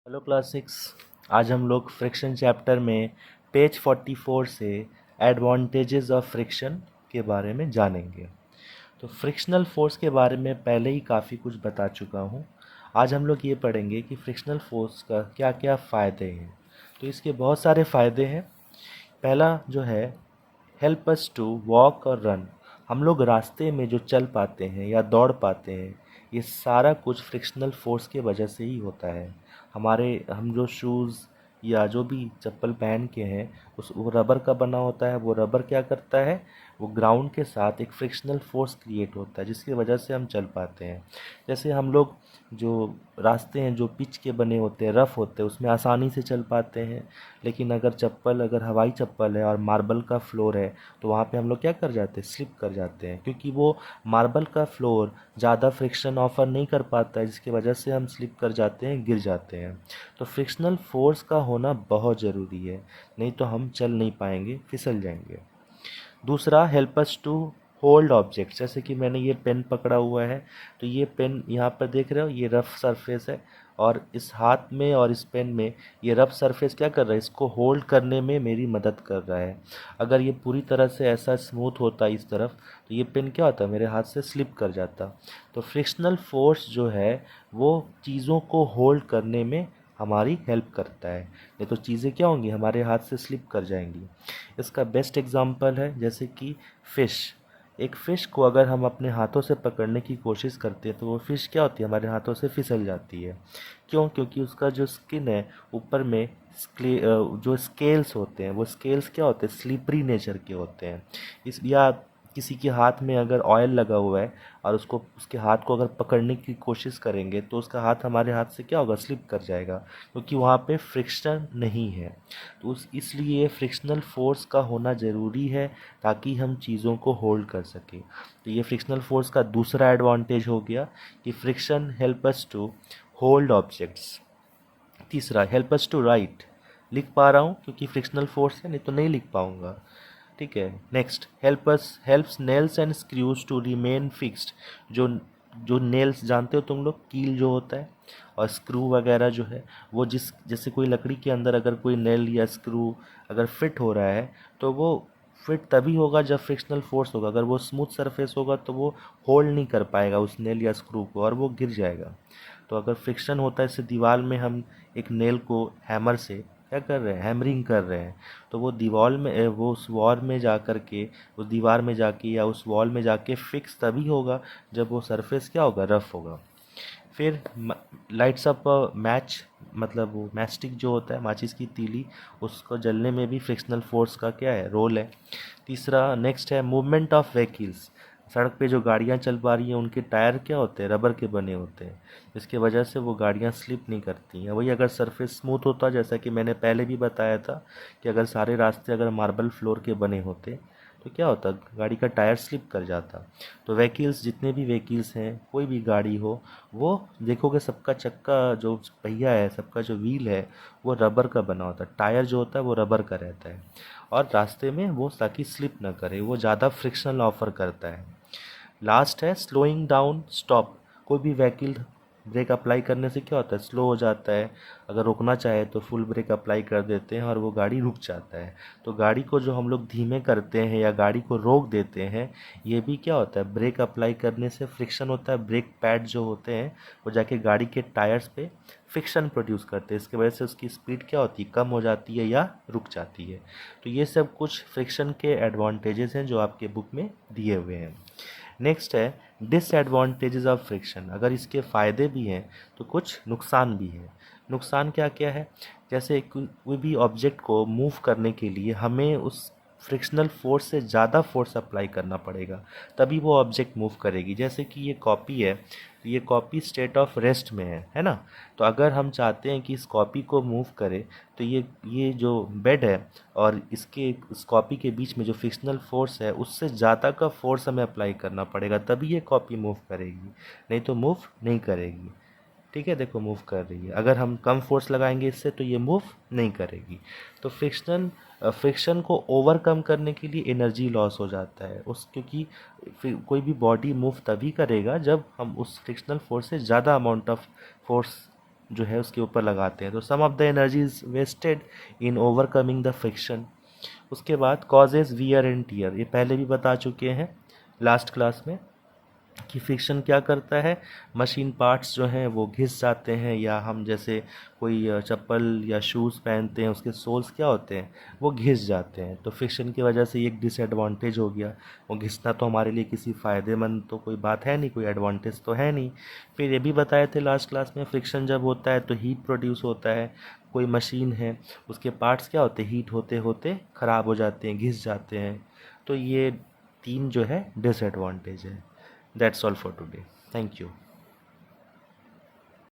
Hello class 6। आज हम लोग फ्रिक्शन चैप्टर में पेज 44 से एडवांटेजेस ऑफ फ्रिक्शन के बारे में जानेंगे। तो फ्रिक्शनल फोर्स के बारे में पहले ही काफ़ी कुछ बता चुका हूँ। आज हम लोग ये पढ़ेंगे कि फ्रिक्शनल फोर्स का क्या क्या फ़ायदे हैं। तो इसके बहुत सारे फ़ायदे हैं। पहला जो है, हेल्प अस टू वॉक और रन। हम लोग रास्ते में जो चल पाते हैं या दौड़ पाते हैं, ये सारा कुछ फ्रिक्शनल फोर्स के वजह से ही होता है। हम जो शूज़ या जो भी चप्पल पहन के हैं, वो रबर का बना होता है। वो रबर क्या करता है, वो ग्राउंड के साथ एक फ्रिक्शनल फोर्स क्रिएट होता है, जिसकी वजह से हम चल पाते हैं। जैसे हम लोग जो रास्ते हैं जो पिच के बने होते हैं, रफ़ होते हैं, उसमें आसानी से चल पाते हैं। लेकिन अगर हवाई चप्पल है और मार्बल का फ्लोर है, तो वहाँ पे हम लोग क्या कर जाते हैं, स्लिप कर जाते हैं, क्योंकि वो मार्बल का फ्लोर ज़्यादा फ्रिक्शन ऑफर नहीं कर पाता है, जिसकी वजह से हम स्लिप कर जाते हैं, गिर जाते हैं। तो फ्रिक्शनल फोर्स का होना बहुत ज़रूरी है, नहीं तो हम चल नहीं पाएंगे, फिसल जाएंगे। दूसरा, help us to hold objects. जैसे कि मैंने ये पेन पकड़ा हुआ है, तो ये पेन यहाँ पर देख रहे हो, ये रफ सरफेस है, और इस हाथ में और इस पेन में ये रफ सरफेस क्या कर रहा है, इसको होल्ड करने में मेरी मदद कर रहा है। अगर ये पूरी तरह से ऐसा स्मूथ होता इस तरफ, तो ये पेन क्या होता, मेरे हाथ से स्लिप कर जाता। तो फ्रिक्शनल फोर्स जो है, वो चीज़ों को होल्ड करने में हमारी हेल्प करता है, नहीं तो चीज़ें क्या होंगी, हमारे हाथ से स्लिप कर जाएंगी। इसका बेस्ट एग्जांपल है जैसे कि फ़िश। एक फ़िश को अगर हम अपने हाथों से पकड़ने की कोशिश करते हैं, तो वो फ़िश क्या होती है, हमारे हाथों से फिसल जाती है। क्यों? क्योंकि उसका जो स्किन है, ऊपर में जो स्केल्स होते हैं, वो स्केल्स क्या होते हैं, स्लिपरी नेचर के होते हैं। इस या किसी के हाथ में अगर ऑयल लगा हुआ है और उसके हाथ को अगर पकड़ने की कोशिश करेंगे, तो उसका हाथ हमारे हाथ से क्या होगा, स्लिप कर जाएगा, क्योंकि वहाँ पे फ्रिक्शन नहीं है। तो इसलिए फ्रिक्शनल फोर्स का होना ज़रूरी है, ताकि हम चीज़ों को होल्ड कर सकें। तो ये फ्रिक्शनल फोर्स का दूसरा एडवांटेज हो गया कि friction help us to hold objects. तीसरा, हेल्प अस टू राइट। लिख पा रहा हूँ क्योंकि फ्रिक्शनल फोर्स है, नहीं तो नहीं लिख पाऊँगा। ठीक है। Next, helps nails and screws to remain fixed. जो जो नेल्स जानते हो तुम लोग, कील जो होता है, और स्क्रू वगैरह जो है, वो जैसे कोई लकड़ी के अंदर अगर कोई नेल या स्क्रू अगर फिट हो रहा है, तो वो फिट तभी होगा जब फ्रिक्शनल फोर्स होगा। अगर वो स्मूथ सरफेस होगा, तो वो होल्ड नहीं कर पाएगा उस नेल या स्क्रू को, और वो गिर जाएगा। तो अगर फ्रिक्शन होता है, जैसे दीवार में हम एक नेल को हैमर से क्या कर रहे हैं, हैमरिंग कर रहे हैं, तो वो दीवार में वो उस वॉल में जा कर के, उस दीवार में जाके या उस वॉल में जाके फिक्स तभी होगा जब वो सरफेस क्या होगा, रफ होगा। फिर लाइट्स अप मैच, मतलब वो मैचस्टिक जो होता है, माचिस की तीली, उसको जलने में भी फ्रिक्शनल फोर्स का क्या है, रोल है। तीसरा, नेक्स्ट है मूवमेंट ऑफ व्हीकल्स। सड़क पे जो गाड़ियाँ चल पा रही हैं, उनके टायर क्या होते हैं, रबर के बने होते हैं, जिसकी वजह से वो गाड़ियाँ स्लिप नहीं करती हैं। वही अगर सरफेस स्मूथ होता, जैसा कि मैंने पहले भी बताया था, कि अगर सारे रास्ते अगर मार्बल फ्लोर के बने होते, तो क्या होता, गाड़ी का टायर स्लिप कर जाता। तो व्हीकल्स, जितने भी व्हीकल्स हैं, कोई भी गाड़ी हो, वो देखोगे सबका चक्का जो पहिया है, सबका जो व्हील है, वो रबर का बना होता है। टायर जो होता है वो रबर का रहता है, और रास्ते में वो ताकि स्लिप ना करे, वो ज़्यादा फ्रिक्शनल ऑफर करता है। लास्ट है स्लोइंग डाउन स्टॉप। कोई भी व्हीकल ब्रेक अप्लाई करने से क्या होता है, स्लो हो जाता है। अगर रोकना चाहे तो फुल ब्रेक अप्लाई कर देते हैं और वो गाड़ी रुक जाता है। तो गाड़ी को जो हम लोग धीमे करते हैं या गाड़ी को रोक देते हैं, ये भी क्या होता है, ब्रेक अप्लाई करने से फ्रिक्शन होता है। ब्रेक पैड जो होते हैं, वो जाके गाड़ी के टायर्स पे फ्रिक्शन प्रोड्यूस करते हैं, इसकी वजह से उसकी स्पीड क्या होती है, कम हो जाती है या रुक जाती है। तो ये सब कुछ फ्रिक्शन के एडवांटेजेस हैं जो आपके बुक में दिए हुए हैं। नेक्स्ट है डिसएडवांटेजेस ऑफ फ्रिक्शन। अगर इसके फ़ायदे भी हैं, तो कुछ नुकसान भी है। नुकसान क्या क्या है, जैसे कोई भी ऑब्जेक्ट को मूव करने के लिए हमें उस फ्रिक्शनल फोर्स से ज़्यादा फोर्स अप्लाई करना पड़ेगा, तभी वो ऑब्जेक्ट मूव करेगी। जैसे कि ये कॉपी है, तो ये कॉपी स्टेट ऑफ रेस्ट में है ना। तो अगर हम चाहते हैं कि इस कॉपी को मूव करे, तो ये जो बेड है और इस कॉपी के बीच में जो फ्रिक्शनल फोर्स है, उससे ज़्यादा का फोर्स हमें अप्लाई करना पड़ेगा, तभी ये कॉपी मूव करेगी, नहीं तो मूव नहीं करेगी। ठीक है, देखो मूव कर रही है। अगर हम कम फोर्स लगाएंगे इससे, तो ये मूव नहीं करेगी। तो फ्रिक्शन को ओवरकम करने के लिए एनर्जी लॉस हो जाता है क्योंकि कोई भी बॉडी मूव तभी करेगा जब हम उस फ्रिक्शनल फोर्स से ज़्यादा अमाउंट ऑफ फोर्स जो है उसके ऊपर लगाते हैं। तो some of the energy is wasted in overcoming the friction. उसके बाद कॉजेज वियर एंड टियर, ये पहले भी बता चुके हैं लास्ट क्लास में कि फ्रिक्शन क्या करता है, मशीन पार्ट्स जो हैं वो घिस जाते हैं, या हम जैसे कोई चप्पल या शूज़ पहनते हैं उसके सोल्स क्या होते हैं, वो घिस जाते हैं। तो फ्रिक्शन की वजह से ये एक डिसएडवांटेज हो गया। वो घिसना तो हमारे लिए किसी फ़ायदेमंद तो कोई बात है नहीं, कोई एडवांटेज तो है नहीं। फिर ये भी बताए थे लास्ट क्लास में, फ्रिक्शन जब होता है तो हीट प्रोड्यूस होता है। कोई मशीन है उसके पार्ट्स क्या होते हैं, हीट होते होते ख़राब हो जाते हैं, घिस जाते हैं। तो ये तीन जो है डिसएडवांटेज है। That's all for today. Thank you.